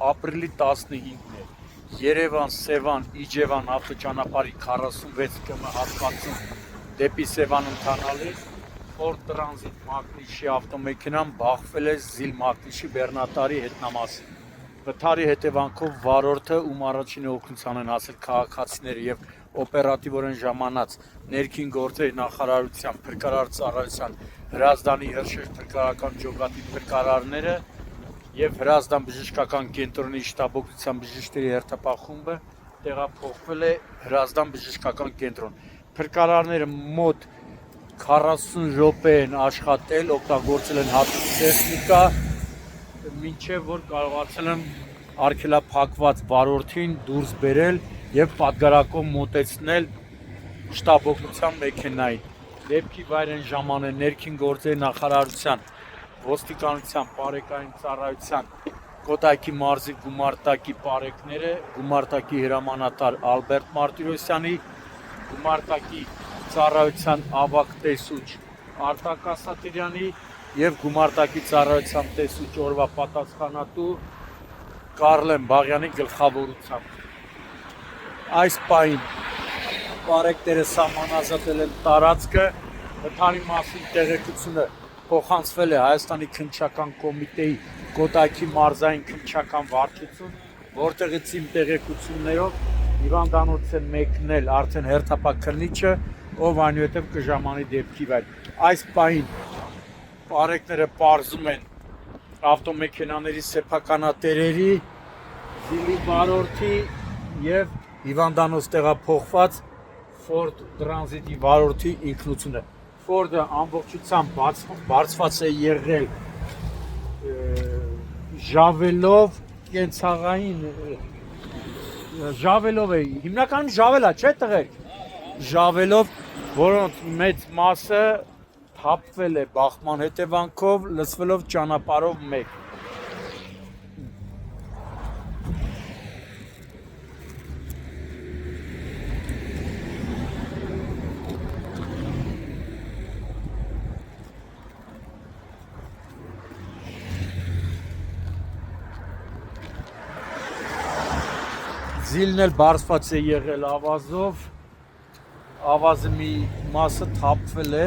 ապրիլի 15-ն է, Երևան-Սևան Իջևան ավտոճանապարհի 46 կմ հատվածում դեպի Սևան ընթանալիս Ford Transit մակնիշի ավտոմեքենան բախվել է զիլ մակնիշի բեռնատարի հետնամասին։ Վթարի հետևանքով վարորդը, ում առաջին օգնության են հասել քաղաքացիները եւ օպերատիվորեն ժամանած ներքին գործերի նախարարության փրկարար ծառայության Հրազդանի Հրշեջ փրկարարական ջոկատի փրկարարները եւ Հրազդան բժշկական կենտրոնի շտաբօգնության բժիշկների հերթապահ տեղափոխվել է Հրազդան բժշկական կենտրոն։ Փրկարարները մոտ 40 րոպե են աշխատել, օգտագործել են հատուկ տեխնիկա, մինչև որ կարողացել են արգելափակված վարորդին դուրս բերել եւ պատգարակով մոտեցնել շտաբօգնության մեքենային։ Դեպքի վայր են ժամանել ներքին գործերի նախարարության, ոստիկանության, բարեկային ծառայության, Կոտայքի մարզի գումարտակի պարեկները, գումարտակի հրամանատար Ալբերտ Մարտիրոսյանի, գումարտակի ծառայության ավագ տեսուչ Արտակ Ասատրյանի եւ գումարտակի ծառայության տեսուչ օրվա պատասխանատու Կարլեն Բաղյանի գլխավորությամբ։ Այս պահին պարեկները սահմանազատել են տարածքը, վթարի մասին տեղեկությունը փոխանցվել է Հայաստանի քննչական կոմիտեի Կոտայքի մարզային քննչական վարչություն, որտեղից իմ տեղեկություններով հիվանդանոց է մեկնել արդեն հերթապահ քննիչը, ով այնուհետև կժամանի դեպքի վայր։ Այս պահին պարեկները պարզում են ավտոմեքենաների սեփականատերերի, զիլի վարորդի եւ հիվանդանոց տեղափոխված Ford Transit-ի վարորդի ինքնությունը։ Ford-ը ամբողջությամբ բարձված է եղել ժավելով, կենցաղային ժավելով է, հիմնականում ժավելա, չէ՞ տղեր։ Ժավելով, որոնց մեծ մասը թափվել է բախման հետևանքով, լցվելով ճանապարհով մեկ։ Զիլն էլ բարձված է եղել ավազով, ավազը մի մասը թափվել է